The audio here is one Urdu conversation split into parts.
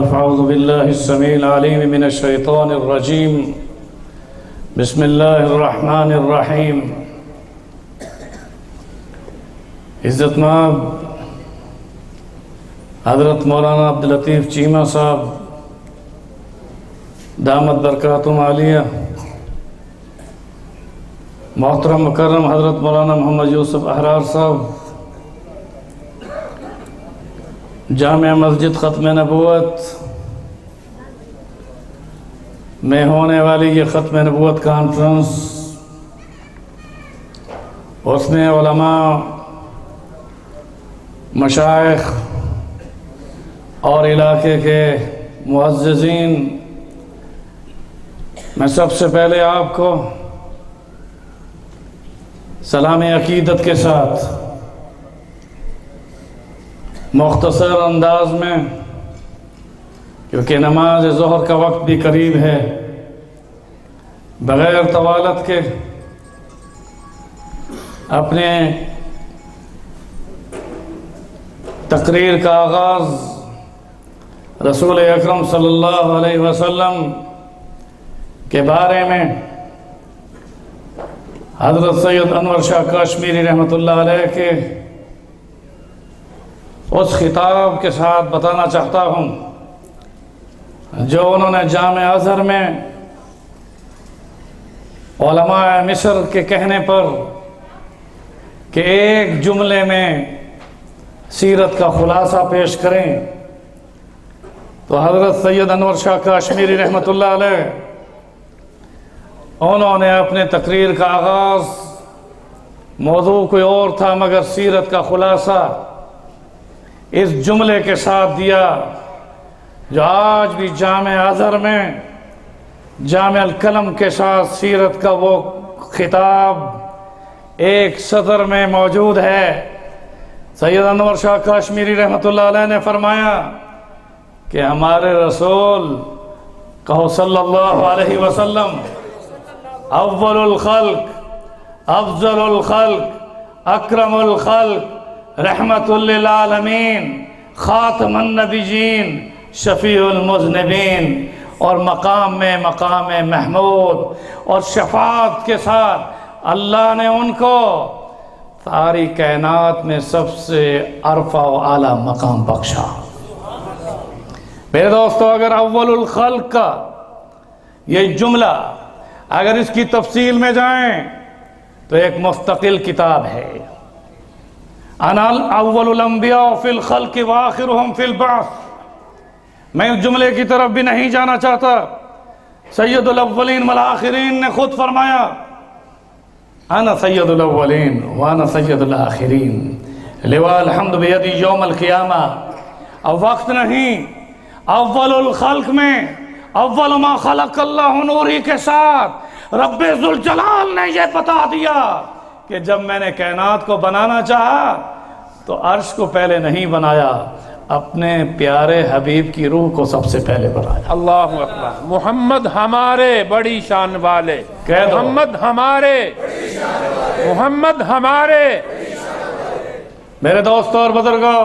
فأعوذ بالله السميع العليم من الشيطان الرجيم بسم الله الرحمن الرحيم عزت مآب حضرت مولانا عبداللطیف چیمہ صاحب دامت برکاتہم عالیہ، محترم مکرم حضرت مولانا محمد یوسف احرار صاحب، جامع مسجد ختم نبوت میں ہونے والی یہ ختم نبوت کانفرنس، اس میں علماء، مشائخ اور علاقے کے معززین، میں سب سے پہلے آپ کو سلام عقیدت کے ساتھ مختصر انداز میں، کیونکہ نماز ظہر کا وقت بھی قریب ہے، بغیر طوالت کے اپنے تقریر کا آغاز رسول اکرم صلی اللہ علیہ وسلم کے بارے میں حضرت سید انور شاہ کاشمیری رحمۃ اللہ علیہ کے اس خطاب کے ساتھ بتانا چاہتا ہوں جو انہوں نے جامع ازہر میں علماء مصر کے کہنے پر کہ ایک جملے میں سیرت کا خلاصہ پیش کریں، تو حضرت سید انور شاہ کاشمیری رحمۃ اللہ علیہ انہوں نے اپنے تقریر کا آغاز، موضوع کوئی اور تھا مگر سیرت کا خلاصہ، اس جملے کے ساتھ دیا جو آج بھی جامع ازہر میں جامع القلم کے ساتھ سیرت کا وہ خطاب ایک سطر میں موجود ہے۔ سید انور شاہ کاشمیری رحمۃ اللہ علیہ نے فرمایا کہ ہمارے رسول کہو صلی اللہ علیہ وسلم اول الخلق، افضل الخلق، اکرم الخلق، رحمت للعالمین، خاتم النبیین، شفیع المذنبین، اور مقام میں مقام محمود اور شفاعت کے ساتھ اللہ نے ان کو ساری کائنات میں سب سے عرفہ و اعلیٰ مقام بخشا۔ میرے دوستو، اگر اول الخلق کا یہ جملہ اگر اس کی تفصیل میں جائیں تو ایک مستقل کتاب ہے۔ انا اول الانبیاء فی الخلق وآخرهم فی البعث۔ میں اس جملے کی طرف بھی نہیں جانا چاہتا، سید الاولین والآخرین نے خود فرمایا انا سید الاولین وانا سید الآخرین، لواء الحمد بیدی یوم القیامہ۔ اب وقت نہیں، اول الخلق میں اول ما خلق اللہ نوری کے ساتھ رب ذوالجلال نے یہ بتا دیا کہ جب میں نے کائنات کو بنانا چاہا تو عرش کو پہلے نہیں بنایا، اپنے پیارے حبیب کی روح کو سب سے پہلے بنایا۔ اللہ اکبر۔ محمد ہمارے بڑی شان والے، محمد ہمارے، محمد ہمارے۔ میرے دوستوں اور بزرگوں،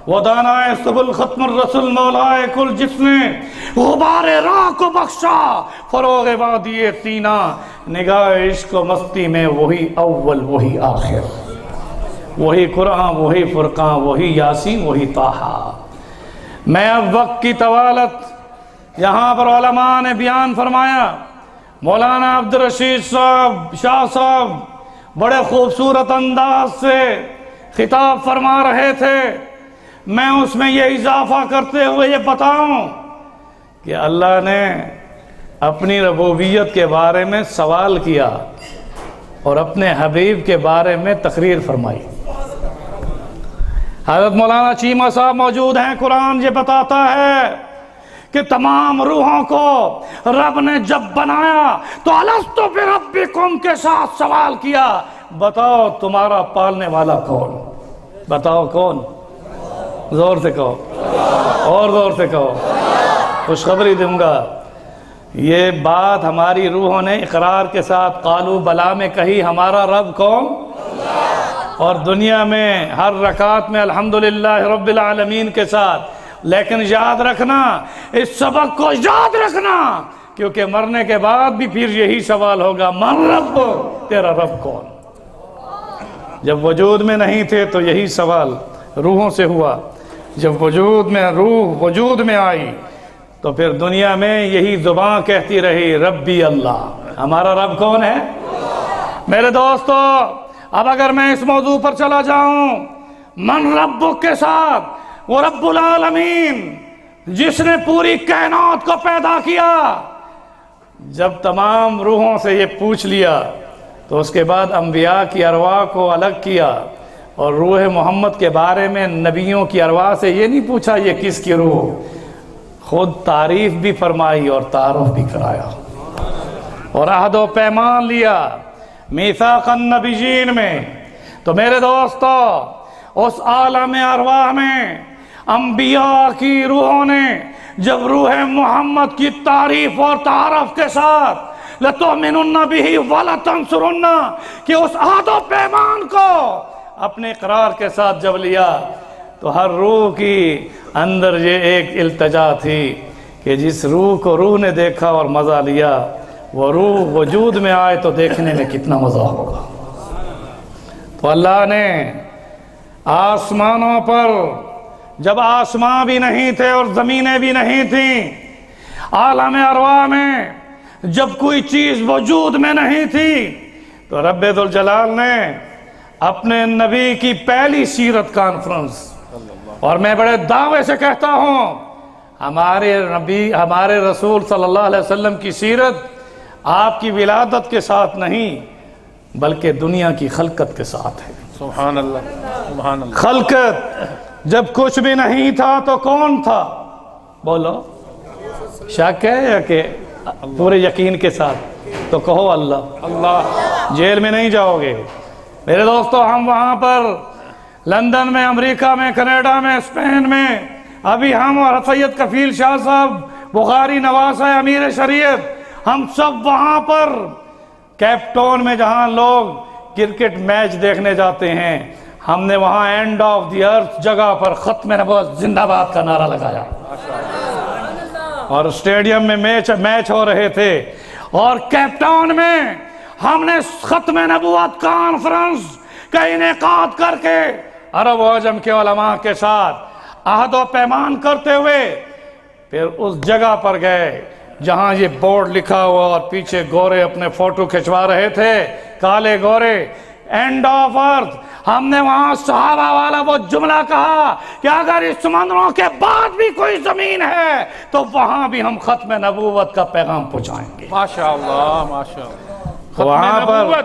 وہ دانائے سبل ختم الرسول مولائے کل جس نے غبار راہ کو بخشا، فروغ وادی سینہ، نگاہ عشق و مستی میں وہی اول وہی آخر، وہی قرآن وہی فرقان وہی یاسین وہی طٰہٰ۔ میں اب وقت کی طوالت، یہاں پر علماء نے بیان فرمایا، مولانا عبدالرشید صاحب شاہ صاحب بڑے خوبصورت انداز سے خطاب فرما رہے تھے، میں اس میں یہ اضافہ کرتے ہوئے یہ بتاؤں کہ اللہ نے اپنی ربوبیت کے بارے میں سوال کیا اور اپنے حبیب کے بارے میں تقریر فرمائی۔ حضرت مولانا چیمہ صاحب موجود ہیں، قرآن یہ بتاتا ہے کہ تمام روحوں کو رب نے جب بنایا تو الستُ بربکم کے ساتھ سوال کیا، بتاؤ تمہارا پالنے والا کون؟ بتاؤ کون؟ زور سے کہو اور زور سے کہو، خوشخبری دوں گا۔ یہ بات ہماری روحوں نے اقرار کے ساتھ قالوا بلا میں کہی، ہمارا رب کون؟ اور دنیا میں ہر رکعت میں الحمدللہ رب العالمین کے ساتھ لیکن یاد رکھنا، اس سبق کو یاد رکھنا، کیونکہ مرنے کے بعد بھی پھر یہی سوال ہوگا، من رب، تیرا رب کون؟ جب وجود میں نہیں تھے تو یہی سوال روحوں سے ہوا، جب روح وجود میں آئی تو پھر دنیا میں یہی زبان کہتی رہی، ربی اللہ، ہمارا رب کون ہے؟ میرے دوستو، اب اگر میں اس موضوع پر چلا جاؤں، من ربک کے ساتھ، وہ رب العالمین جس نے پوری کائنات کو پیدا کیا، جب تمام روحوں سے یہ پوچھ لیا تو اس کے بعد انبیاء کی ارواح کو الگ کیا، اور روح محمد کے بارے میں نبیوں کی ارواح سے یہ نہیں پوچھا یہ کس کی روح، خود تعریف بھی فرمائی اور تعارف بھی کرایا، اور عہد و پیمان لیا میثاق النبیین میں۔ تو میرے دوستو، اس عالم ارواح میں انبیاء کی روحوں نے جب روح محمد کی تعریف اور تعارف کے ساتھ لَتُؤْمِنُنَّ بِهِ وَلَتَنْصُرُنَّ کہ اس عہد و پیمان کو اپنے اقرار کے ساتھ جب لیا، تو ہر روح کی اندر یہ ایک التجا تھی کہ جس روح کو روح نے دیکھا اور مزہ لیا، وہ روح وجود میں آئے تو دیکھنے میں کتنا مزہ ہوگا۔ تو اللہ نے آسمانوں پر، جب آسمان بھی نہیں تھے اور زمینیں بھی نہیں تھیں، عالم ارواح میں جب کوئی چیز وجود میں نہیں تھی، تو رب ذوالجلال نے اپنے نبی کی پہلی سیرت کانفرنس، اور میں بڑے دعوے سے کہتا ہوں، ہمارے نبی، ہمارے رسول صلی اللہ علیہ وسلم کی سیرت آپ کی ولادت کے ساتھ نہیں بلکہ دنیا کی خلقت کے ساتھ ہے۔ سبحان اللہ، سبحان اللہ۔ خلقت جب کچھ بھی نہیں تھا تو کون تھا؟ بولو، شک ہے یا کہ پورے یقین کے ساتھ؟ تو کہو اللہ۔ اللہ، جیل میں نہیں جاؤ گے میرے دوستو۔ ہم وہاں پر لندن میں، امریکہ میں، کینیڈا میں، اسپین میں، ابھی ہم اور سید کفیل شاہ صاحب، بخاری نواز ہے، امیر شریعت، ہم سب وہاں پر کیپ ٹاؤن میں جہاں لوگ کرکٹ میچ دیکھنے جاتے ہیں، ہم نے وہاں اینڈ آف دی ارتھ جگہ پر ختم نبوت زندہ باد کا نعرہ لگایا، اور اسٹیڈیم میں میچ ہو رہے تھے، اور کیپ ٹاؤن میں ہم نے ختم نبوت کانفرنس کا انعقاد کر کے عرب و عجم کے علماء کے ساتھ عہد و پیمان کرتے ہوئے پھر اس جگہ پر گئے جہاں یہ بورڈ لکھا ہوا اور پیچھے گورے اپنے فوٹو کھچوا رہے تھے، کالے گورے، اینڈ آف ارتھ۔ ہم نے وہاں صحابہ والا وہ جملہ کہا کہ اگر اس سمندروں کے بعد بھی کوئی زمین ہے تو وہاں بھی ہم ختم نبوت کا پیغام پہنچائیں گے۔ ماشاءاللہ، ماشاءاللہ۔ وہاں پر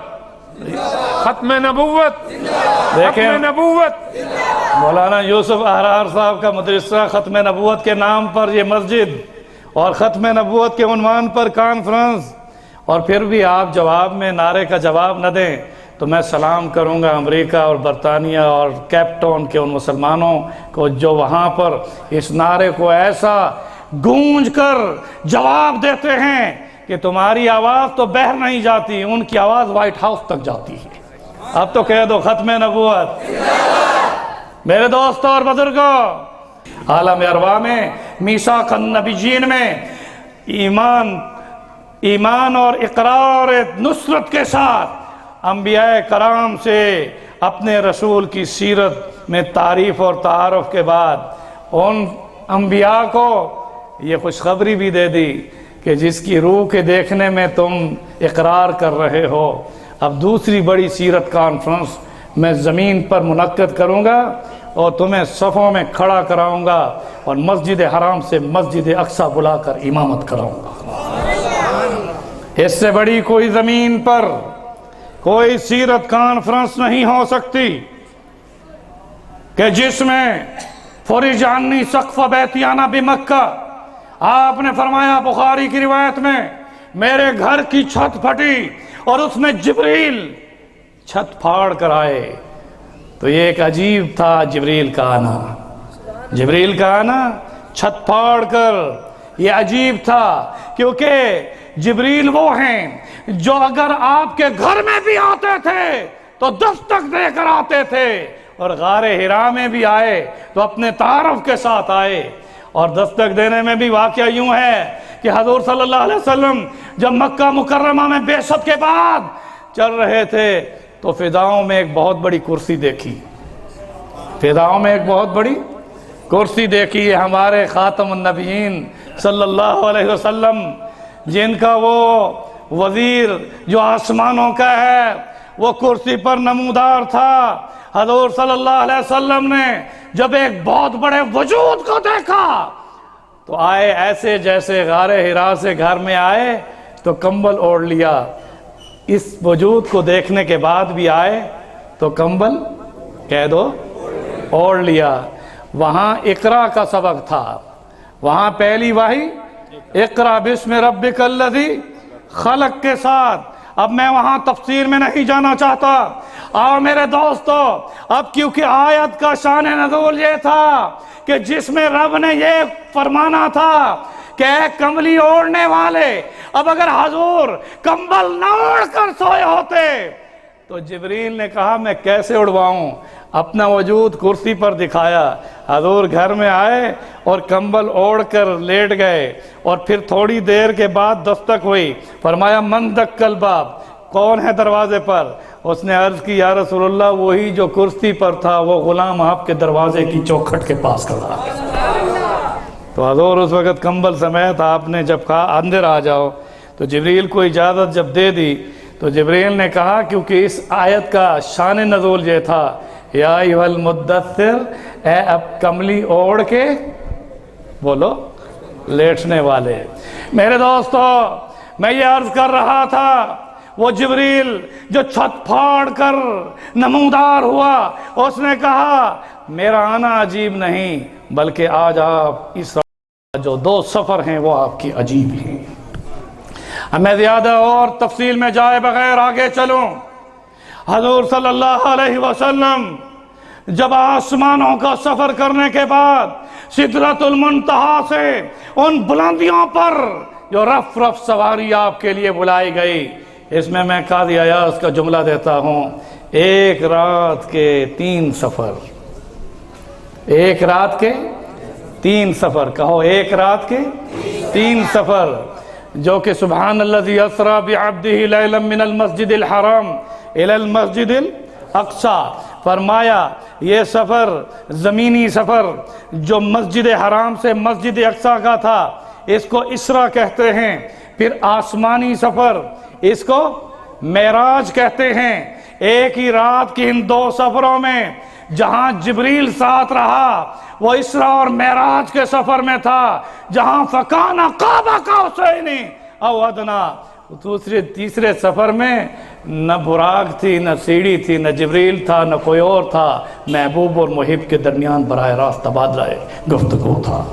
ختم نبوت، دیکھیں، ختم نبوت۔ مولانا یوسف احرار صاحب کا مدرسہ ختم نبوت کے نام پر یہ مسجد، اور ختم نبوت کے عنوان پر کانفرنس، اور پھر بھی آپ جواب میں نعرے کا جواب نہ دیں تو میں سلام کروں گا امریکہ اور برطانیہ اور کیپ ٹاؤن کے ان مسلمانوں کو جو وہاں پر اس نعرے کو ایسا گونج کر جواب دیتے ہیں کہ تمہاری آواز تو باہر نہیں جاتی، ان کی آواز وائٹ ہاؤس تک جاتی ہے۔ اب تو کہہ دو ختم نبوت۔ میرے دوستوں اور بزرگوں، عالم ارواح میں میثاق النبیین میں ایمان اور اقرار نصرت کے ساتھ انبیاء کرام سے اپنے رسول کی سیرت میں تعریف اور تعارف کے بعد ان انبیاء کو یہ خوشخبری بھی دے دی کہ جس کی روح کے دیکھنے میں تم اقرار کر رہے ہو، اب دوسری بڑی سیرت کانفرنس میں زمین پر منعقد کروں گا اور تمہیں صفوں میں کھڑا کراؤں گا اور مسجد حرام سے مسجد اقصی بلا کر امامت کراؤں گا۔ اس سے بڑی کوئی زمین پر کوئی سیرت کانفرنس نہیں ہو سکتی کہ جس میں فرج عنی سقف بیتیانہ بمکہ، آپ نے فرمایا بخاری کی روایت میں، میرے گھر کی چھت پھٹی اور اس میں جبریل چھت پھاڑ کر آئے۔ تو یہ ایک عجیب تھا جبریل کا آنا، جبریل کا آنا چھت پھاڑ کر، یہ عجیب تھا، کیونکہ جبریل وہ ہیں جو اگر آپ کے گھر میں بھی آتے تھے تو دستک دے کر آتے تھے، اور غار حرا میں بھی آئے تو اپنے تعارف کے ساتھ آئے. اور دستک دینے میں بھی واقعہ یوں ہے کہ حضور صلی اللہ علیہ وسلم جب مکہ مکرمہ میں بعثت کے بعد چل رہے تھے تو فضاؤں میں ایک بہت بڑی کرسی دیکھی. فضاؤں میں ایک بہت بڑی کرسی دیکھی ہے ہمارے خاتم النبیین صلی اللہ علیہ وسلم، جن کا وہ وزیر جو آسمانوں کا ہے وہ کرسی پر نمودار تھا. حضور صلی اللہ علیہ وسلم نے جب ایک بہت بڑے وجود کو دیکھا تو آئے ایسے جیسے غار حرا سے گھر میں آئے تو کمبل اوڑھ لیا. اس وجود کو دیکھنے کے بعد بھی آئے تو کمبل کہہ دو اوڑھ لیا. وہاں اقرا کا سبق تھا، وہااں پہلی وحی اقرا بسم ربک الذی خلق کے ساتھ. اب میں وہاں تفسیر میں نہیں جانا چاہتا. اور میرے دوستو، اب کیونکہ آیت کا شان نزول یہ تھا کہ جس میں رب نے یہ فرمانا تھا کہ اے کمبلی اوڑھنے والے، اب اگر حضور کمبل نہ اوڑھ کر سوئے ہوتے تو جبریل نے کہا میں کیسے اڑواؤں. اپنا وجود کرسی پر دکھایا. حضور گھر میں آئے اور کمبل اوڑھ کر لیٹ گئے. اور پھر تھوڑی دیر کے بعد دستک ہوئی. فرمایا من دق الباب، کون ہے دروازے پر؟ اس نے عرض کی یا رسول اللہ وہی جو کرسی پر تھا، وہ غلام آپ کے دروازے کی چوکھٹ کے پاس کھڑا. تو حضور اس وقت کمبل سمیت آپ نے جب کہا اندر آ جاؤ تو جبریل کو اجازت جب دے دی تو جبریل نے کہا کیونکہ اس آیت کا شان نزول یہ تھا یا ایھا المدثر، اے اب کملی اوڑھ کے بولو لیٹنے والے. میرے دوستو، میں یہ عرض کر رہا تھا وہ جبریل جو چھت پھاڑ کر نمودار ہوا، اس نے کہا میرا آنا عجیب نہیں بلکہ آج آپ اس جو دو سفر ہیں وہ آپ کی عجیب ہیں. میں زیادہ اور تفصیل میں جائے بغیر آگے چلوں. حضور صلی اللہ علیہ وسلم جب آسمانوں کا سفر کرنے کے بعد سدرۃ المنتہا سے ان بلندیوں پر جو رف رف سواری آپ کے لیے بلائی گئی، اس میں قاضی ایاز کا جملہ دیتا ہوں، ایک رات کے 3 سفر. ایک رات کے 3 سفر، کہو ایک رات کے 3 سفر، جو کہ سبحان الذی اسری بعبدہ لیلا من المسجد الحرام الی المسجد الاقصی. فرمایا یہ سفر زمینی سفر جو مسجد حرام سے مسجد اقصی کا تھا اس کو اسرا کہتے ہیں. پھر آسمانی سفر اس کو معراج کہتے ہیں. ایک ہی رات کی ان 2 سفروں میں جہاں جبریل ساتھ رہا وہ اسرا اور معراج کے سفر میں تھا، جہاں فکان قاب قوسین او ادنا. تیسرے سفر میں نہ براق تھی، نہ سیڑھی تھی، نہ جبریل تھا، نہ کوئی اور تھا. محبوب اور محب کے درمیان براہ راست تبادلہ گفتگو تھا.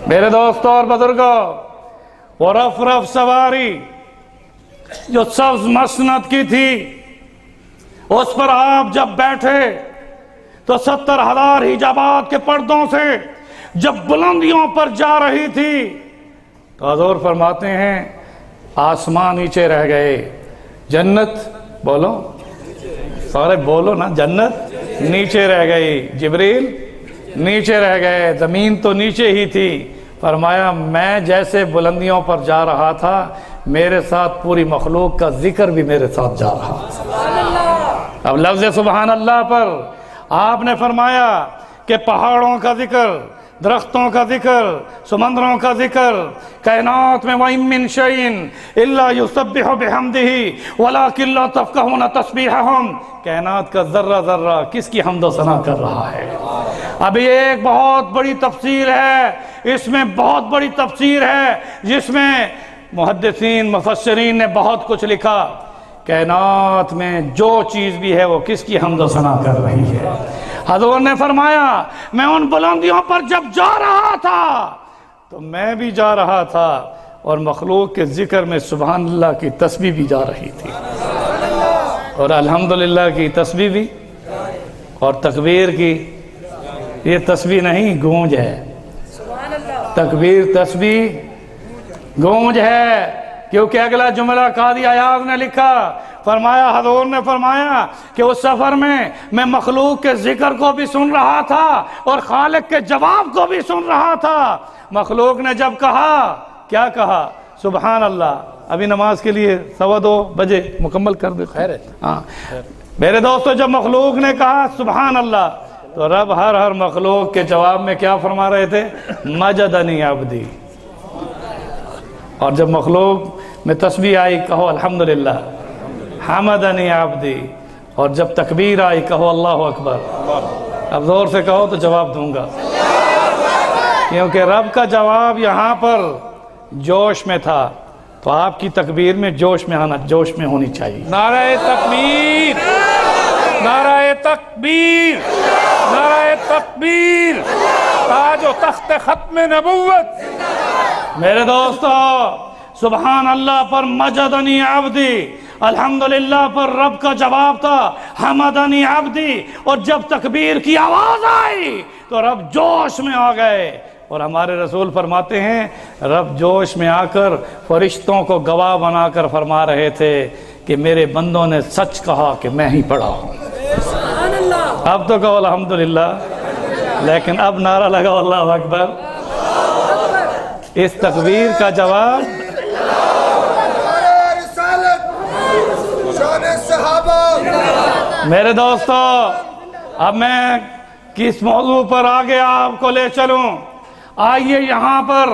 میرے دوستوں اور بزرگوں، وہ رف رف سواری جو سبز مسند کی تھی اس پر آپ جب بیٹھے تو 70,000 حجابات کے پردوں سے جب بلندیوں پر جا رہی تھی تو حضور فرماتے ہیں آسمان نیچے رہ گئے، جنت بولو سارے بولو نا، جنت نیچے رہ گئی، جبریل نیچے رہ گئے، زمین تو نیچے ہی تھی. فرمایا میں جیسے بلندیوں پر جا رہا تھا میرے ساتھ پوری مخلوق کا ذکر بھی میرے ساتھ جا رہا. اب لفظ سبحان اللہ پر آپ نے فرمایا کہ پہاڑوں کا ذکر، درختوں کا ذکر، سمندروں کا ذکر، کائنات میں وَإِن مِّن شَيْءٍ إِلَّا يُسَبِّحُ بِحَمْدِهِ وَلَٰكِن لَّا تَفْقَهُونَ تَسْبِيحَهُمْ. کائنات کا ذرہ ذرہ کس کی حمد و ثنا کر رہا ہے. اب یہ ایک بہت بڑی تفسیر ہے، اس میں بہت بڑی تفسیر ہے جس میں محدثین مفسرین نے بہت کچھ لکھا. کائنات میں جو چیز بھی ہے وہ کس کی حمد و ثنا کر رہی ہے. حضور نے فرمایا میں ان بلندیوں پر جب جا رہا تھا تو میں بھی جا رہا تھا اور مخلوق کے ذکر میں سبحان اللہ کی تسبیح بھی جا رہی تھی اور الحمدللہ کی تسبیح بھی اور تکبیر کی. یہ تسبیح نہیں گونج ہے، تکبیر تسبیح گونج ہے. کیونکہ اگلا جملہ قاضی ایاز نے لکھا فرمایا حضور نے فرمایا کہ اس سفر میں مخلوق کے ذکر کو بھی سن رہا تھا اور خالق کے جواب کو بھی سن رہا تھا۔ مخلوق نے جب کہا، کیا کہا؟ سبحان اللہ۔ ابھی نماز کے لیے 2:15 بجے مکمل کر دے، خیر ہے۔ ہاں میرے دوستو، جب مخلوق نے کہا سبحان اللہ تو رب ہر مخلوق کے جواب میں کیا فرما رہے تھے؟ مجدنی عبدی۔ اور جب مخلوق میں تسبیح آئی کہو الحمدللہ، حمدنی عبدی۔ اور جب تکبیر آئی کہو اللہ اکبر۔ اب زور سے کہو تو جواب دوں گا، کیونکہ رب کا جواب یہاں پر جوش میں تھا، تو آپ کی تکبیر میں جوش میں ہونی چاہیے۔ نعرہ تکبیر، نعرہ تکبیر، نعرہ تکبیر، تاج و تخت ختم نبوت۔ میرے دوستو، سبحان اللہ پر مجدنی عبدی، الحمدللہ پر رب کا جواب تھا حمدنی عبدی۔ اور جب تکبیر کی آواز آئی تو رب جوش میں آ گئے، اور ہمارے رسول فرماتے ہیں رب جوش میں آ کر فرشتوں کو گواہ بنا کر فرما رہے تھے کہ میرے بندوں نے سچ کہا کہ میں ہی پڑھا ہوں۔ اب تو کہو الحمدللہ، لیکن اب نعرہ لگاؤ اللہ اکبر۔ اس تکبیر کا جواب میرے دوستو، اب میں کس موضوع پر آگے آپ کو لے چلوں؟ آئیے یہاں پر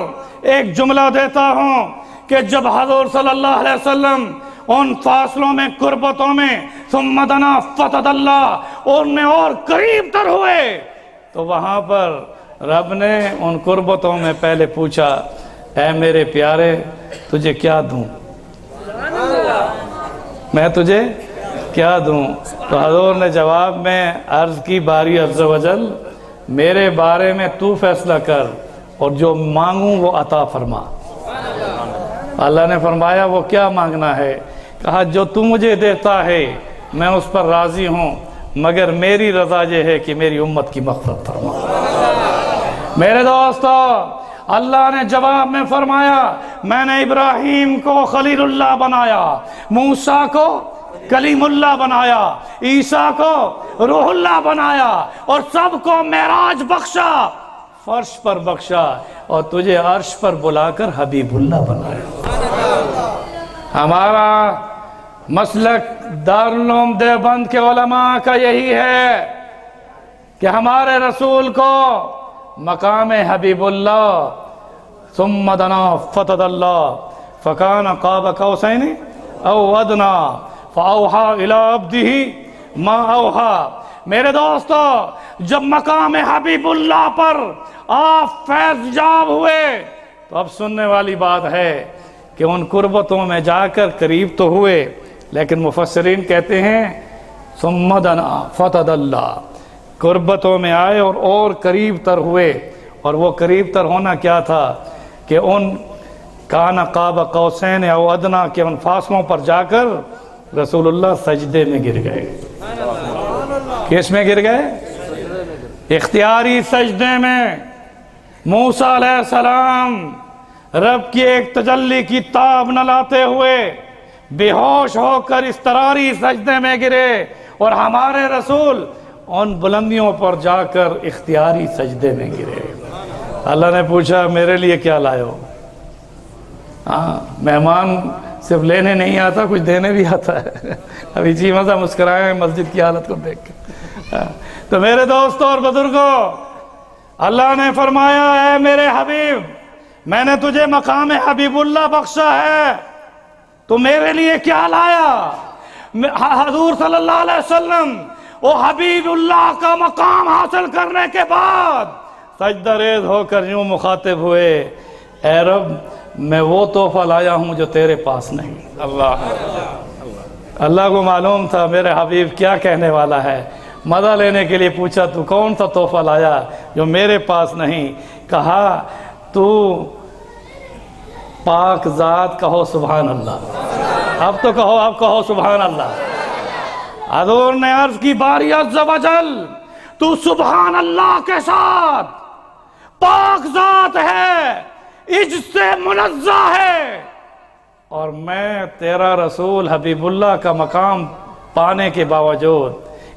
ایک جملہ دیتا ہوں کہ جب حضور صلی اللہ علیہ وسلم ان فاصلوں میں، قربتوں میں، ثم دنا فتدلی، ان میں اور قریب تر ہوئے، تو وہاں پر رب نے ان قربتوں میں پہلے پوچھا، اے میرے پیارے تجھے کیا دوں؟ میں تجھے کیا دوں؟ تو حضور نے جواب میں عرض کی، باری عز و جل میرے بارے میں تو فیصلہ کر، اور جو مانگوں وہ عطا فرما۔ اللہ نے فرمایا وہ کیا مانگنا ہے؟ کہا جو تو مجھے دیتا ہے میں اس پر راضی ہوں، مگر میری رضا یہ ہے کہ میری امت کی مغفرت فرما۔ میرے دوستو، اللہ نے جواب میں فرمایا میں نے ابراہیم کو خلیل اللہ بنایا، موسیٰ کو کلیم اللہ بنایا، عیسیٰ کو روح اللہ بنایا، اور سب کو معراج بخشا، فرش پر بخشا، اور تجھے عرش پر بلا کر حبیب اللہ بنایا۔ ہمارا مسلک دارالعلوم دیوبند کے علماء کا یہی ہے کہ ہمارے رسول کو مقام حبیب اللہ ثم دنا فتدلی فکان قاب قوسین او ادنی فاوحی الی عبدہ ما اوحی۔ میرے دوستو، جب مقام حبیب اللہ پر آپ فیض یاب ہوئے تو اب سننے والی بات ہے کہ ان قربتوں میں جا کر قریب تو ہوئے، لیکن مفسرین کہتے ہیں ثم دنا فتدلی، قربتوں میں آئے اور قریب تر ہوئے۔ اور وہ قریب تر ہونا کیا تھا کہ ان کان قاب قوسین او ادنی کے ان فاصلوں پر جا کر رسول اللہ سجدے میں گر گئے۔ کس میں گر گئے؟ اختیاری سجدے میں۔ موسیٰ علیہ السلام رب کی ایک تجلی کی تاب نہ لاتے ہوئے بے ہوش ہو کر اضطراری سجدے میں گرے، اور ہمارے رسول ان بلندیوں پر جا کر اختیاری سجدے میں گرے۔ اللہ نے پوچھا میرے لیے کیا لائے ہو؟ مہمان صرف لینے نہیں آتا، کچھ دینے بھی آتا ہے۔ ابھی جی مزہ مسکرائے ہیں مسجد کی حالت کو دیکھ کے۔ تو میرے دوستوں اور بزرگوں، اللہ نے فرمایا اے میرے حبیب، میں نے تجھے مقام حبیب اللہ بخشا ہے، تو میرے لیے کیا لایا؟ حضور صلی اللہ علیہ وسلم وہ حبیب اللہ کا مقام حاصل کرنے کے بعد سجدہ ریز ہو کر یوں مخاطب ہوئے، اے رب میں وہ تحفہ لایا ہوں جو تیرے پاس نہیں۔ اللہ کو معلوم تھا میرے حبیب کیا کہنے والا ہے، مزہ لینے کے لیے پوچھا تو کون سا تحفہ لایا جو میرے پاس نہیں؟ کہا تو پاک ذات، کہو سبحان اللہ۔ اب تو کہو، اب کہو سبحان اللہ۔ حضور نے عرض کی باری عز و جل، تو سبحان اللہ کے ساتھ پاک ذات ہے، عجز سے منزہ ہے، اور میں تیرا رسول حبیب اللہ کا مقام پانے کے باوجود،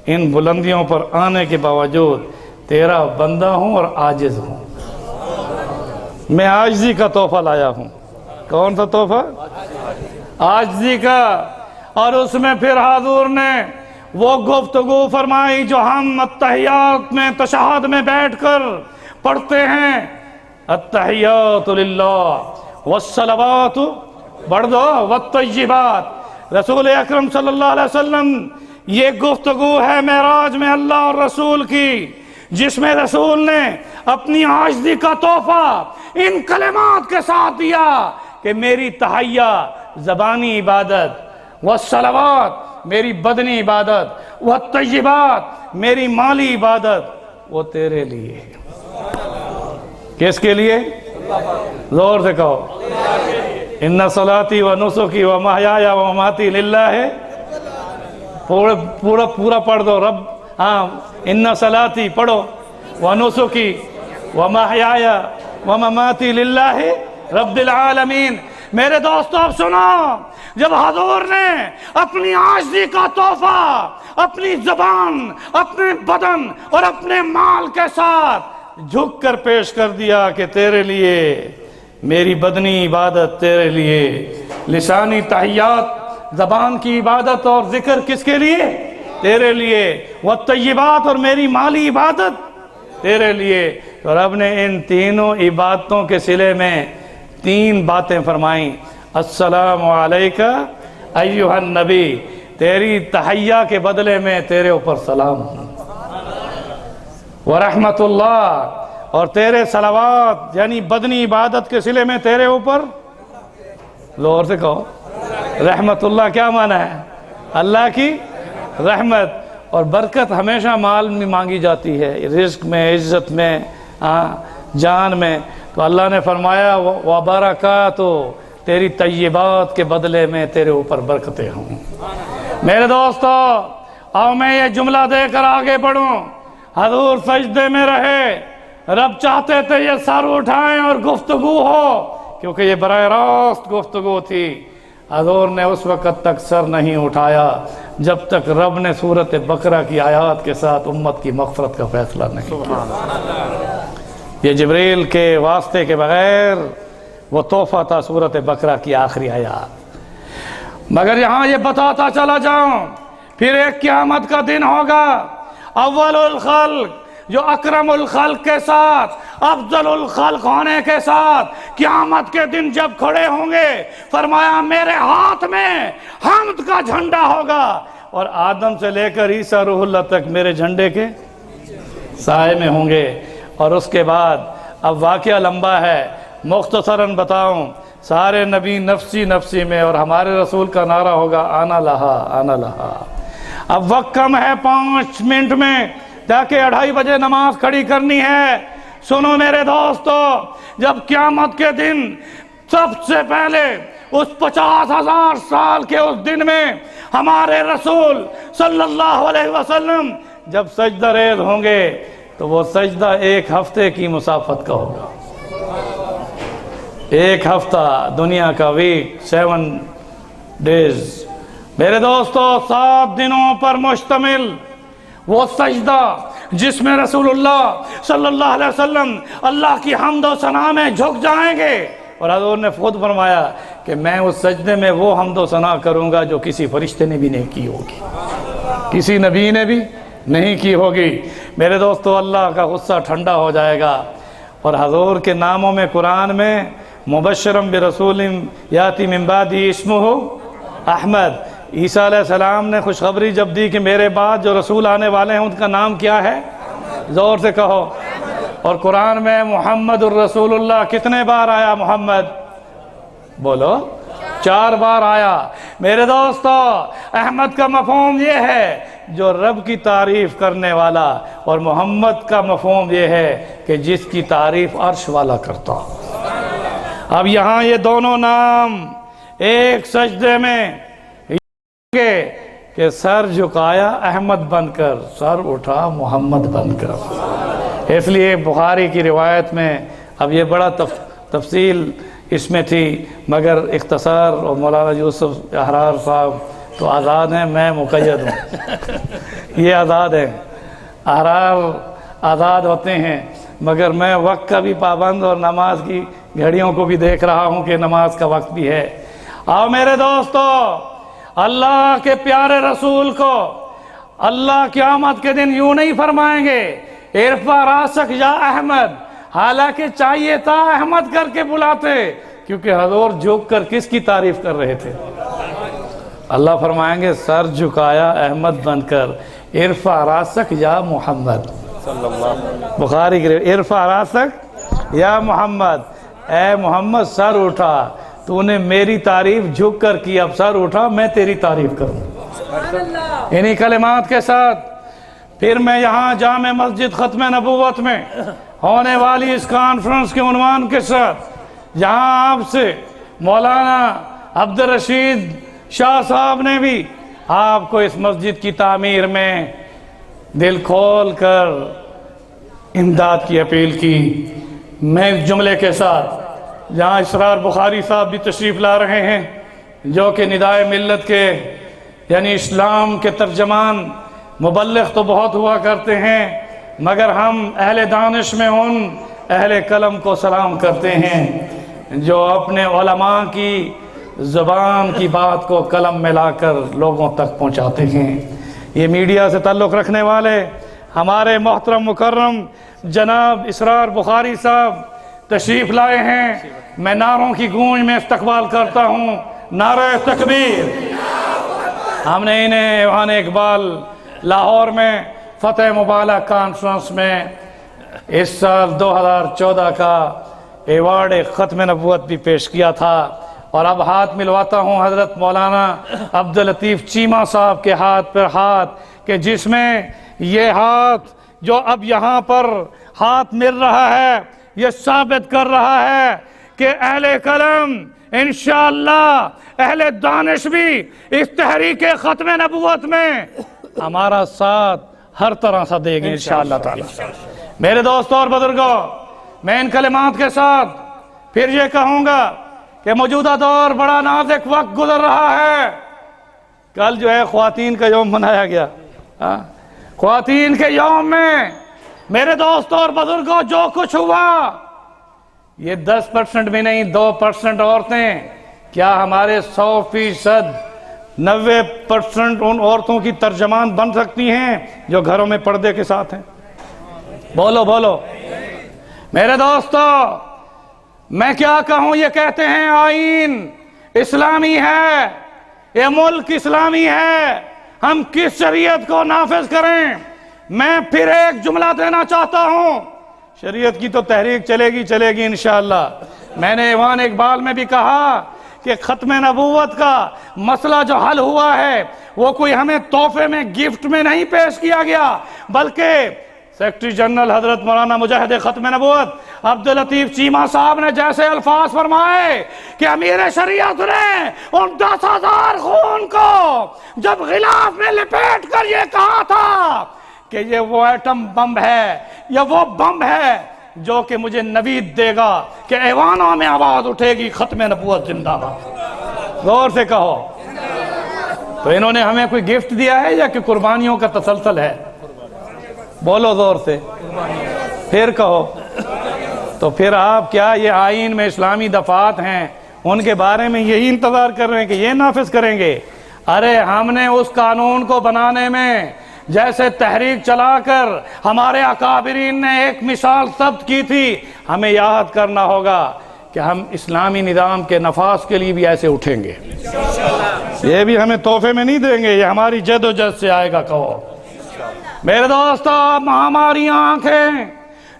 ان بلندیوں پر آنے کے باوجود تیرا بندہ ہوں اور عاجز ہوں۔ میں عاجزی کا تحفہ لایا ہوں۔ کون سا تحفہ؟ عاجزی کا۔ اور اس میں پھر حضور نے وہ گفتگو فرمائی جو ہم التحیات میں تشہد میں بیٹھ کر پڑھتے ہیں، التحیات للہ والصلوات، پڑھ دو، والطیبات۔ رسول اکرم صلی اللہ علیہ وسلم، یہ گفتگو ہے معراج میں اللہ اور رسول کی، جس میں رسول نے اپنی عاجزی کا تحفہ ان کلمات کے ساتھ دیا کہ میری تحیہ زبانی عبادت، والصلوات میری بدنی عبادت، والطیبات میری مالی عبادت، وہ تیرے لیے۔ کس کے لیے؟ زور سے کہو، ان صلاتی و نسکی و محیایا و مماتی للہ ہے۔ پورا پڑھ دو رب، ہاں، ان صلاتی پڑھو، و نسکی و محیایا و مماتی للہ رب العالمین۔ میرے دوستو اب سنو، جب حضور نے اپنی عاجزی کا تحفہ اپنی زبان، اپنے بدن اور اپنے مال کے ساتھ جھک کر پیش کر دیا کہ تیرے لیے میری بدنی عبادت، تیرے لیے لسانی تحیات، زبان کی عبادت اور ذکر کس کے لیے؟ تیرے لیے، والطیبات اور میری مالی عبادت تیرے لیے۔ تو رب نے ان تینوں عبادتوں کے صلے میں 3 باتیں فرمائیں۔ السلام علیکہ ایھا النبی، تیری تحیہ کے بدلے میں تیرے اوپر سلام، ورحمت اللہ، اور تیرے صلوات یعنی بدنی عبادت کے صلے میں تیرے اوپر، زور سے کہو، رحمت اللہ کیا معنی ہے؟ اللہ کی رحمت اور برکت ہمیشہ مال میں مانگی جاتی ہے، رزق میں، عزت میں، جان میں۔ تو اللہ نے فرمایا وبرکاتہ، تیری طیبات کے بدلے میں تیرے اوپر برکتیں ہوں۔ میرے دوستو، آؤ میں یہ جملہ دے کر آگے بڑھوں۔ حضور سجدے میں رہے، رب چاہتے تھے یہ سر اٹھائیں اور گفتگو ہو، کیونکہ یہ براہ راست گفتگو تھی۔ حضور نے اس وقت تک سر نہیں اٹھایا جب تک رب نے سورۃ بقرہ کی آیات کے ساتھ امت کی مغفرت کا فیصلہ نہیں کیا۔ یہ جبریل کے واسطے کے بغیر وہ تحفہ تھا سورۃ بقرہ کی آخری آیات۔ مگر یہاں یہ بتاتا چلا جاؤں، پھر ایک قیامت کا دن ہوگا، اول الخلق جو اکرم الخلق کے ساتھ، افضل الخلق ہونے کے ساتھ قیامت کے دن جب کھڑے ہوں گے، فرمایا میرے ہاتھ میں حمد کا جھنڈا ہوگا، اور آدم سے لے کر عیسیٰ روح اللہ تک میرے جھنڈے کے سائے میں ہوں گے۔ اور اس کے بعد اب واقعہ لمبا ہے، مختصراً بتاؤں، سارے نبی نفسی نفسی میں، اور ہمارے رسول کا نعرہ ہوگا آنا لہا آنا لہا۔ اب وقت کم ہے، 5 منٹ میں تاکہ 2:30 بجے نماز کھڑی کرنی ہے۔ سنو میرے دوستو، جب قیامت کے دن سب سے پہلے اس 50,000 سال کے اس دن میں ہمارے رسول صلی اللہ علیہ وسلم جب سجدہ ریز ہوں گے تو وہ سجدہ 1 ہفتے کی مسافت کا ہوگا۔ 1 ہفتہ دنیا کا ویک، 7 ڈیز۔ میرے دوستو، 7 دنوں پر مشتمل وہ سجدہ جس میں رسول اللہ صلی اللہ علیہ وسلم اللہ کی حمد و ثنا میں جھک جائیں گے، اور حضور نے خود فرمایا کہ میں اس سجدے میں وہ حمد و ثنا کروں گا جو کسی فرشتے نے بھی نہیں کی ہوگی، کسی نبی نے بھی نہیں کی ہوگی۔ میرے دوستو، اللہ کا غصہ ٹھنڈا ہو جائے گا، اور حضور کے ناموں میں قرآن میں مبشرم برسول یاتی من بعدی اسمہ احمد، عیسیٰ علیہ السلام نے خوشخبری جب دی کہ میرے بعد جو رسول آنے والے ہیں ان کا نام کیا ہے، زور سے کہو۔ اور قرآن میں محمد الرسول اللہ کتنے بار آیا؟ محمد بولو، 4 بار آیا۔ میرے دوستو، احمد کا مفہوم یہ ہے جو رب کی تعریف کرنے والا، اور محمد کا مفہوم یہ ہے کہ جس کی تعریف عرش والا کرتا۔ اب یہاں یہ دونوں نام ایک سجدے میں کہ سر جھکایا احمد بن کر، سر اٹھا محمد بن کر۔ اس لیے بخاری کی روایت میں، اب یہ بڑا تفصیل اس میں تھی، مگر اختصار اور مولانا یوسف احرار صاحب تو آزاد ہیں، میں مقید ہوں یہ آزاد ہیں، احرار آزاد ہوتے ہیں، مگر میں وقت کا بھی پابند اور نماز کی گھڑیوں کو بھی دیکھ رہا ہوں کہ نماز کا وقت بھی ہے۔ آؤ میرے دوستو، اللہ کے پیارے رسول کو اللہ قیامت کے دن یوں نہیں فرمائیں گے ارفع راسک یا احمد، حالانکہ چاہیے تھا احمد کر کے بلاتے، کیونکہ حضور جھک کر کس کی تعریف کر رہے تھے؟ اللہ فرمائیں گے سر جھکایا احمد بن کر، ارفع راسک یا محمد، بخاری کے ارفع راسک یا محمد، اے محمد سر اٹھا، تو نے میری تعریف جھک کر کی، اب سر اٹھا میں تیری تعریف کروں۔ انہی کلمات کے ساتھ پھر میں یہاں جامع مسجد ختم نبوت میں ہونے والی اس کانفرنس کے عنوان کے ساتھ جہاں آپ سے مولانا عبدالرشید شاہ صاحب نے بھی آپ کو اس مسجد کی تعمیر میں دل کھول کر امداد کی اپیل کی، میں اس جملے کے ساتھ جہاں اسرار بخاری صاحب بھی تشریف لا رہے ہیں جو کہ ندائے ملت کے یعنی اسلام کے ترجمان مبلغ تو بہت ہوا کرتے ہیں، مگر ہم اہل دانش میں ان اہل قلم کو سلام کرتے ہیں جو اپنے علماء کی زبان کی بات کو قلم میں لا کر لوگوں تک پہنچاتے ہیں۔ یہ میڈیا سے تعلق رکھنے والے ہمارے محترم مکرم جناب اسرار بخاری صاحب تشریف لائے ہیں، میں نعروں کی گونج میں استقبال کرتا ہوں، نعرہ تکبیر۔ ہم نے انہیں ایوان اقبال لاہور میں فتح مبارک کانفرنس میں اس سال 2014 کا ایوارڈ ختم نبوت بھی پیش کیا تھا، اور اب ہاتھ ملواتا ہوں حضرت مولانا عبداللطیف چیمہ صاحب کے ہاتھ پر ہاتھ، کہ جس میں یہ ہاتھ جو اب یہاں پر ہاتھ مل رہا ہے یہ ثابت کر رہا ہے کہ اہل قلم انشاءاللہ اہل دانش بھی اس تحریک ختم نبوت میں ہمارا ساتھ ہر طرح سے دے گے انشاءاللہ تعالی۔ میرے دوستوں اور بزرگوں، میں ان کلمات کے ساتھ پھر یہ کہوں گا کہ موجودہ دور بڑا نازک وقت گزر رہا ہے۔ کل جو ہے خواتین کا یوم منایا گیا، خواتین کے یوم میں میرے دوستوں اور بزرگوں جو کچھ ہوا یہ 10% بھی نہیں 2% عورتیں، کیا ہمارے 100% 90% ان عورتوں کی ترجمان بن سکتی ہیں جو گھروں میں پردے کے ساتھ ہیں؟ بولو بولو میرے دوستو، میں کیا کہوں، یہ کہتے ہیں آئین اسلامی ہے، یہ ملک اسلامی ہے، ہم کس شریعت کو نافذ کریں؟ میں پھر ایک جملہ دینا چاہتا ہوں، شریعت کی تو تحریک چلے گی انشاءاللہ۔ میں نے ایوان اقبال میں بھی کہا کہ ختم نبوت کا مسئلہ جو حل ہوا ہے وہ کوئی ہمیں تحفے میں گفٹ میں نہیں پیش کیا گیا، بلکہ سیکرٹری جنرل حضرت مولانا مجاہد ختم نبوت عبداللطیف چیمہ صاحب نے جیسے الفاظ فرمائے کہ امیر شریعت نے ان 10,000 خون کو جب غلاف میں لپیٹ کر یہ کہا تھا کہ یہ وہ ایٹم بم ہے، یہ وہ بم ہے جو کہ مجھے نوید دے گا کہ ایوانوں میں آواز اٹھے گی ختم نبوت زندہ باد۔ غور سے کہو، تو انہوں نے ہمیں کوئی گفٹ دیا ہے یا کہ قربانیوں کا تسلسل ہے؟ بولو زور سے، پھر کہو۔ تو پھر آپ کیا یہ آئین میں اسلامی دفعات ہیں ان کے بارے میں یہی انتظار کر رہے ہیں کہ یہ نافذ کریں گے؟ ارے ہم نے اس قانون کو بنانے میں جیسے تحریک چلا کر ہمارے اکابرین نے ایک مثال ثبت کی تھی، ہمیں یاد کرنا ہوگا کہ ہم اسلامی نظام کے نفاذ کے لیے بھی ایسے اٹھیں گے۔ یہ بھی ہمیں تحفے میں نہیں دیں گے، یہ ہماری جد و جہد سے آئے گا۔ کہو میرے دوستو، ہماری آنکھیں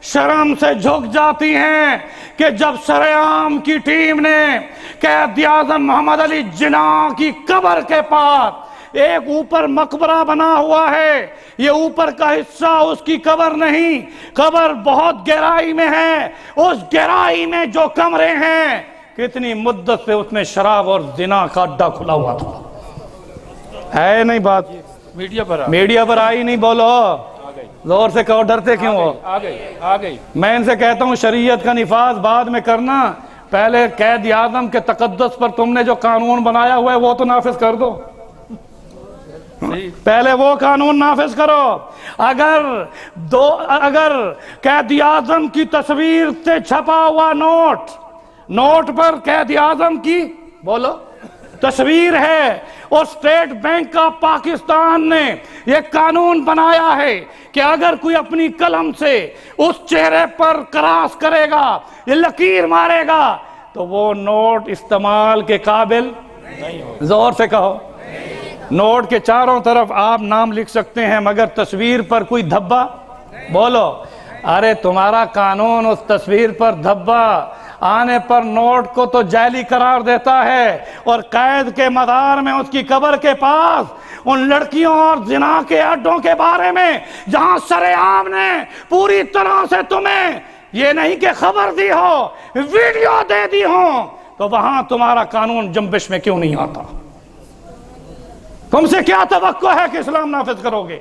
شرم سے جھک جاتی ہیں کہ جب سرعام کی ٹیم نے قائد اعظم محمد علی جناح کی قبر کے پاس ایک اوپر مقبرہ بنا ہوا ہے، یہ اوپر کا حصہ اس کی قبر نہیں، قبر بہت گہرائی میں ہے، اس گہرائی میں جو کمرے ہیں کتنی مدت سے اس میں شراب اور زنا کا اڈا کھلا ہوا تھا۔ ہے نہیں بات؟ میڈیا پر آئی نہیں، بولو زور سے کہو، ڈرتے کیوں ہو؟ آ گئی۔ میں ان سے کہتا ہوں شریعت کا نفاذ بعد میں کرنا، پہلے قید اعظم کے تقدس پر تم نے جو قانون بنایا ہوا ہے وہ تو نافذ کر دو، پہلے وہ قانون نافذ کرو۔ اگر قید اعظم کی تصویر سے چھپا ہوا نوٹ پر قید اعظم کی بولو تصویر ہے، اور اسٹیٹ بینک آف پاکستان نے یہ قانون بنایا ہے کہ اگر کوئی اپنی قلم سے اس چہرے پر کراس کرے گا، یہ لکیر مارے گا، تو وہ نوٹ استعمال کے قابل نہیں ہو۔ زور سے کہو۔ نوٹ کے چاروں طرف آپ نام لکھ سکتے ہیں مگر تصویر پر کوئی دھبا بولو۔ ارے تمہارا قانون اس تصویر پر دھبا آنے پر نوٹ کو تو جعلی قرار دیتا ہے، اور قید کے مزار میں اس کی قبر کے پاس ان لڑکیوں اور زنا کے اڈوں کے بارے میں جہاں سرعام نے پوری طرح سے تمہیں یہ نہیں کہ خبر دی ہو، ویڈیو دے دی ہو، تو وہاں تمہارا قانون جنبش میں کیوں نہیں آتا؟ تم سے کیا توقع ہے کہ اسلام نافذ کرو گے؟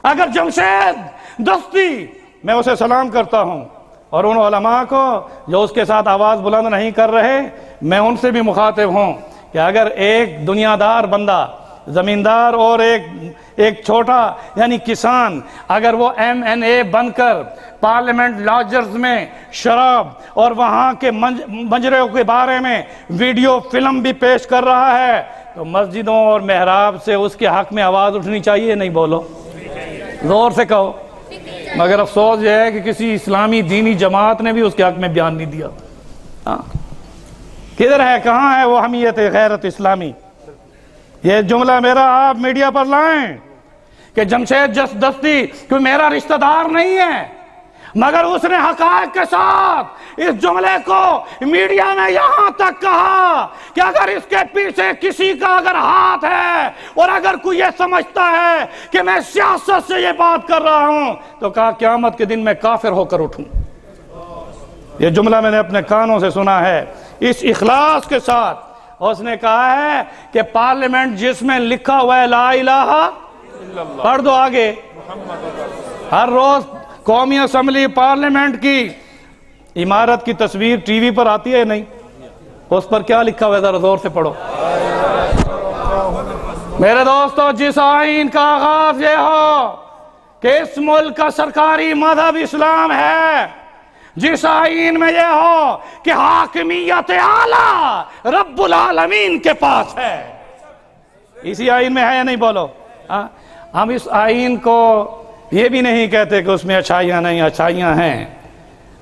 اگر جمشید دستی، میں اسے سلام کرتا ہوں، اور ان علماء کو جو اس کے ساتھ آواز بلند نہیں کر رہے، میں ان سے بھی مخاطب ہوں کہ اگر ایک دنیا دار بندہ، زمیندار اور ایک چھوٹا یعنی کسان، اگر وہ MNA بن کر پارلیمنٹ لاجرز میں شراب اور وہاں کے مجرے کے بارے میں ویڈیو فلم بھی پیش کر رہا ہے، تو مسجدوں اور محراب سے اس کے حق میں آواز اٹھنی چاہیے، نہیں بولو؟ زور سے کہو۔ مگر افسوس یہ ہے کہ کسی اسلامی دینی جماعت نے بھی اس کے حق میں بیان نہیں دیا۔ کدھر ہے، کہاں ہے وہ حمیت غیرت اسلامی؟ یہ جملہ میرا آپ میڈیا پر لائیں کہ جمشید دستی کوئی میرا رشتہ دار نہیں ہے، مگر اس نے حقائق کے ساتھ اس جملے کو میڈیا میں یہاں تک کہا کہ اگر اس کے پیچھے کسی کا اگر ہاتھ ہے، اور اگر کوئی یہ سمجھتا ہے کہ میں سیاست سے یہ بات کر رہا ہوں، تو کہا قیامت کے دن میں کافر ہو کر اٹھوں۔ یہ جملہ میں نے اپنے کانوں سے سنا ہے اس اخلاص کے ساتھ۔ اس نے کہا ہے کہ پارلیمنٹ جس میں لکھا ہوا ہے لا الہ، پڑھ دو آگے، ہر روز قومی اسمبلی پارلیمنٹ کی عمارت کی تصویر ٹی وی پر آتی ہے نہیں؟ اس پر کیا لکھا ہوا ہے؟ ذرا زور سے پڑھو۔ میرے دوستو، جس آئین کا آغاز یہ ہو کہ اس ملک کا سرکاری مذہب اسلام ہے، جس آئین میں یہ ہو کہ حاکمیت اعلیٰ رب العالمین کے پاس ہے، اسی آئین میں ہے یا نہیں بولو؟ ہم اس آئین کو یہ بھی نہیں کہتے کہ اس میں اچھائیاں نہیں، اچھائیاں ہیں،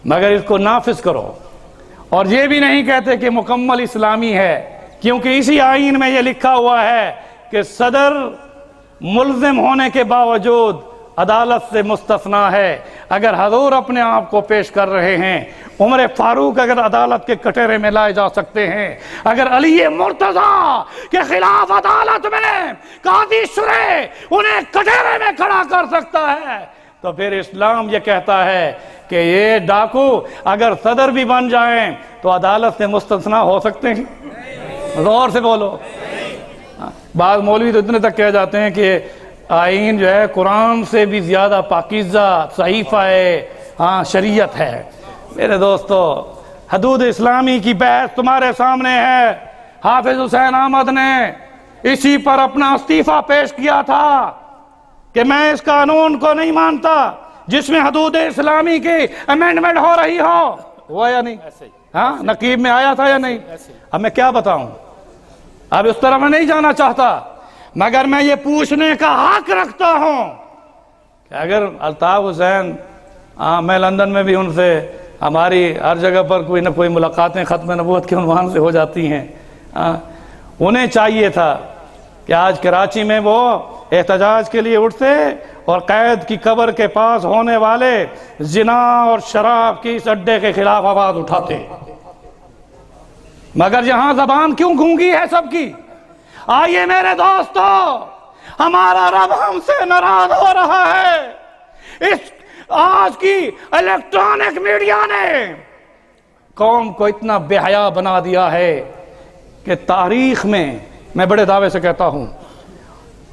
مگر اس کو نافذ کرو، اور یہ بھی نہیں کہتے کہ مکمل اسلامی ہے، کیونکہ اسی آئین میں یہ لکھا ہوا ہے کہ صدر ملزم ہونے کے باوجود عدالت سے مستثنا ہے۔ اگر حضور اپنے آپ کو پیش کر رہے ہیں، عمر فاروق اگر عدالت کے کٹہرے میں لائے جا سکتے ہیں، اگر علی مرتضیٰ کے خلاف عدالت میں قاضی شرح انہیں کٹہرے میں کھڑا کر سکتا ہے، تو پھر اسلام یہ کہتا ہے کہ یہ ڈاکو اگر صدر بھی بن جائیں تو عدالت سے مستثنا ہو سکتے ہیں؟ غور سے بولو۔ بعض مولوی تو اتنے تک کہہ جاتے ہیں کہ آئین جو ہے قرآن سے بھی زیادہ پاکیزہ صحیفہ ہے، شریعت ہے۔ میرے دوستو، حدود اسلامی کی بحث تمہارے سامنے ہے۔ حافظ حسین احمد نے اسی پر اپنا استعفیٰ پیش کیا تھا کہ میں اس قانون کو نہیں مانتا جس میں حدود اسلامی کی امینڈمنٹ ہو رہی ہو، ہوا یا نہیں؟ نقیب میں آیا تھا یا نہیں؟ اب میں کیا بتاؤں، اب اس طرح میں نہیں جانا چاہتا، مگر میں یہ پوچھنے کا حق رکھتا ہوں کہ اگر الطاف حسین، میں لندن میں بھی ان سے ہماری ہر جگہ پر کوئی نہ کوئی ملاقاتیں ختم نبوت کے عنوان سے ہو جاتی ہیں، انہیں چاہیے تھا کہ آج کراچی میں وہ احتجاج کے لیے اٹھتے اور قید کی قبر کے پاس ہونے والے زنا اور شراب کی اس اڈے کے خلاف آواز اٹھاتے، مگر یہاں زبان کیوں گونگی ہے سب کی؟ آئیے میرے دوستو، ہمارا رب ہم سے ناراض ہو رہا ہے۔ اس آج کی الیکٹرانک میڈیا نے قوم کو اتنا بے حیا بنا دیا ہے کہ تاریخ میں بڑے دعوے سے کہتا ہوں،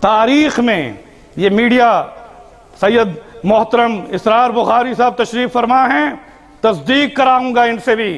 تاریخ میں یہ میڈیا، سید محترم اسرار بخاری صاحب تشریف فرما ہیں، تصدیق کراؤں گا ان سے بھی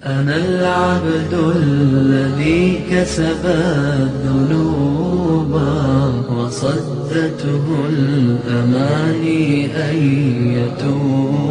أنا العبد الذي كسب الذنوب وصدته الأماني أن يتوب